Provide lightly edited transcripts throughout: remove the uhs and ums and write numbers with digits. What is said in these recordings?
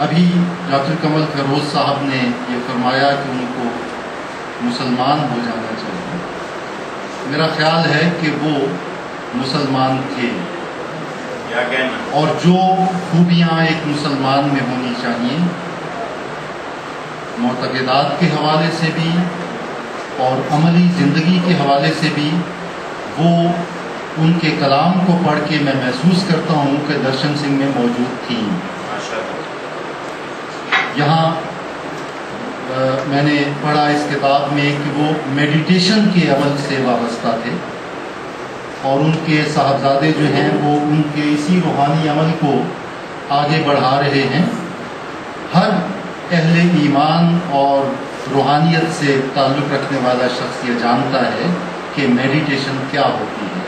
ابھی ڈاکٹر کمل فیروز صاحب نے یہ فرمایا کہ ان کو مسلمان ہو جانا چاہیے. میرا خیال ہے کہ وہ مسلمان تھے، اور جو خوبیاں ایک مسلمان میں ہونی چاہیے معتقدات کے حوالے سے بھی اور عملی زندگی کے حوالے سے بھی، وہ ان کے کلام کو پڑھ کے میں محسوس کرتا ہوں کہ درشن سنگھ میں موجود تھیں. یہاں میں نے پڑھا اس کتاب میں کہ وہ میڈیٹیشن کے عمل سے وابستہ تھے، اور ان کے صاحبزادے جو ہیں وہ ان کے اسی روحانی عمل کو آگے بڑھا رہے ہیں. ہر اہل ایمان اور روحانیت سے تعلق رکھنے والا شخص یہ جانتا ہے کہ میڈیٹیشن کیا ہوتی ہے،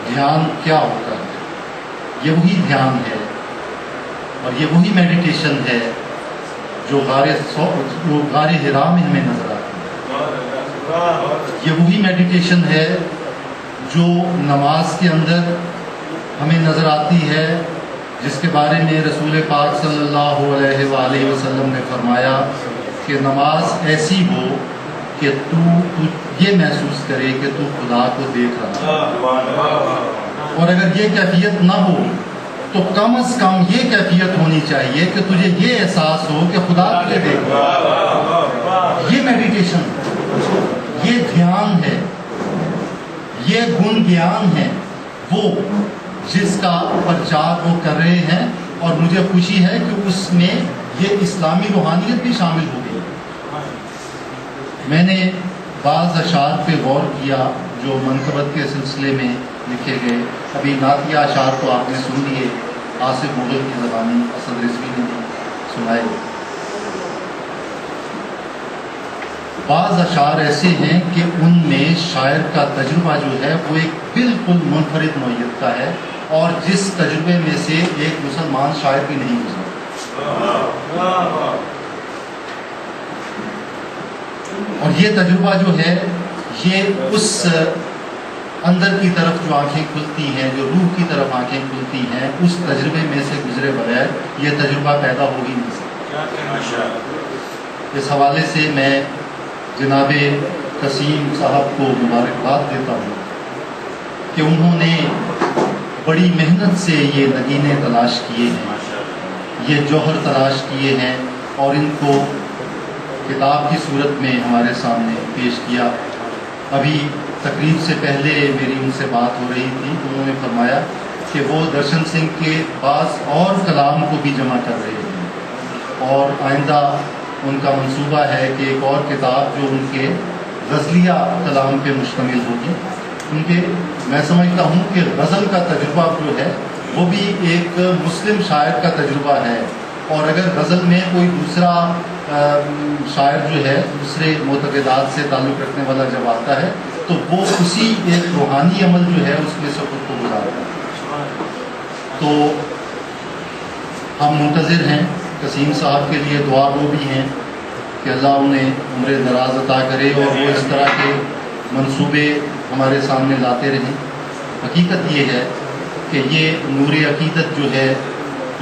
دھیان کیا ہوتا ہے. یہ وہی دھیان ہے اور یہ وہی میڈیٹیشن ہے جو غار حرا میں ہمیں نظر آتی ہے. یہ وہی میڈیٹیشن ہے جو نماز کے اندر ہمیں نظر آتی ہے، جس کے بارے میں رسول پاک صلی اللہ علیہ وآلہ وسلم نے فرمایا کہ نماز ایسی ہو کہ تو یہ محسوس کرے کہ تو خدا کو دیکھ رہا ہے. اور اگر یہ کیفیت نہ ہو تو کم از کم یہ کیفیت ہونی چاہیے کہ تجھے یہ احساس ہو کہ خدا تجھے دیکھ رہا ہے. یہ میڈیٹیشن، یہ دھیان ہے، یہ گن گیان ہے وہ جس کا پرچار وہ کر رہے ہیں. اور مجھے خوشی ہے کہ اس میں یہ اسلامی روحانیت بھی شامل ہو گئی. میں نے بعض اشعار پہ غور کیا جو منقبت کے سلسلے میں لکھے گئے. ابھی نعتیہ اشعار تو آپ نے سن لیے، آصف مغل کی زبانی اسد رضوی نے سنائے. بعض اشعار ایسے ہیں کہ ان میں شاعر کا تجربہ جو ہے وہ ایک بالکل منفرد نوعیت کا ہے، اور جس تجربے میں سے ایک مسلمان شاعر بھی نہیں گزرا. اور یہ تجربہ جو ہے یہ اس اندر کی طرف جو آنکھیں کھلتی ہیں، جو روح کی طرف آنکھیں کھلتی ہیں، اس تجربے میں سے گزرے بغیر یہ تجربہ پیدا ہو ہی نہیں سکتا. اس حوالے سے میں جناب قسیم صاحب کو مبارکباد دیتا ہوں کہ انہوں نے بڑی محنت سے یہ نگینے تلاش کیے ہیں، یہ جوہر تلاش کیے ہیں، اور ان کو کتاب کی صورت میں ہمارے سامنے پیش کیا. ابھی تقریب سے پہلے میری ان سے بات ہو رہی تھی تو انہوں نے فرمایا کہ وہ درشن سنگھ کے بعض اور کلام کو بھی جمع کر رہے ہیں، اور آئندہ ان کا منصوبہ ہے کہ ایک اور کتاب جو ان کے غزلیہ کلام پہ مشتمل ہوگی. کیونکہ میں سمجھتا ہوں کہ غزل کا تجربہ جو ہے وہ بھی ایک مسلم شاعر کا تجربہ ہے، اور اگر غزل میں کوئی دوسرا شاعر جو ہے دوسرے معتقدات سے تعلق رکھنے والا جب آتا ہے تو وہ اسی ایک روحانی عمل جو ہے اس میں سے خود کو گزارتا ہے. تو ہم منتظر ہیں قسیم صاحب کے لیے دعا وہ بھی ہیں کہ اللہ انہیں عمر دراز عطا کرے اور وہ اس طرح کے منصوبے ہمارے سامنے لاتے رہیں. حقیقت یہ ہے کہ یہ نور عقیدت جو ہے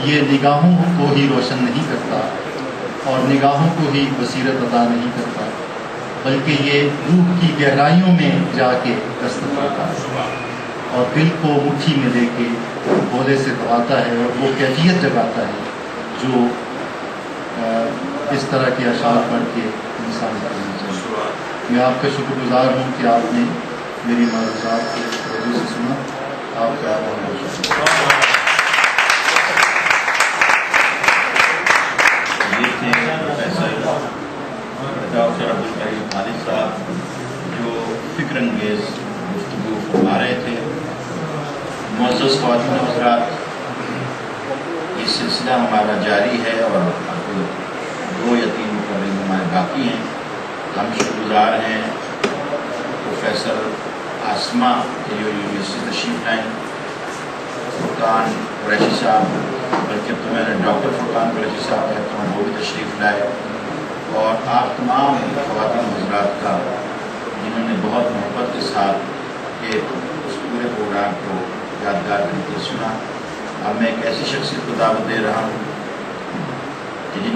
یہ نگاہوں کو ہی روشن نہیں کرتا اور نگاہوں کو ہی بصیرت عطا نہیں کرتا، بلکہ یہ روح کی گہرائیوں میں جا کے دستک کرتا ہے اور دل کو مٹھی میں لے کے بولے سے دباتا ہے، اور وہ کیفیت جگاتا ہے جو اس طرح کے اشعار پڑھ کے انسان کرنا چاہیے. میں آپ کا شکر گزار ہوں کہ آپ نے میری معروضات کو توجہ سے سنا. آپ کا بہت بہت شکریہ. ڈاکٹر عبدالکریم خالد صاحب جو فکر انگیز گفتگو فرما رہے تھے. معزز خواتین و حضرات، یہ سلسلہ ہمارا جاری ہے اور اب 2 یا 3 مقرر ہمارے باقی ہیں. ہم شکر گزار ہیں پروفیسر آسمہ کے جو یونیورسٹی تشریف لائیں، فرقان قریشی صاحب، بلکہ تو میں نے ڈاکٹر فرقان قریشی صاحب کہتا ہوں، وہ بھی تشریف لائے، اور آپ تمام خواتین حضرات کا جنہوں نے بہت محبت کے ساتھ اس پورے پروگرام کو یادگار کر کے سنا. اب میں ایک ایسی شخصیت کو دعوت دے رہا ہوں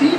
3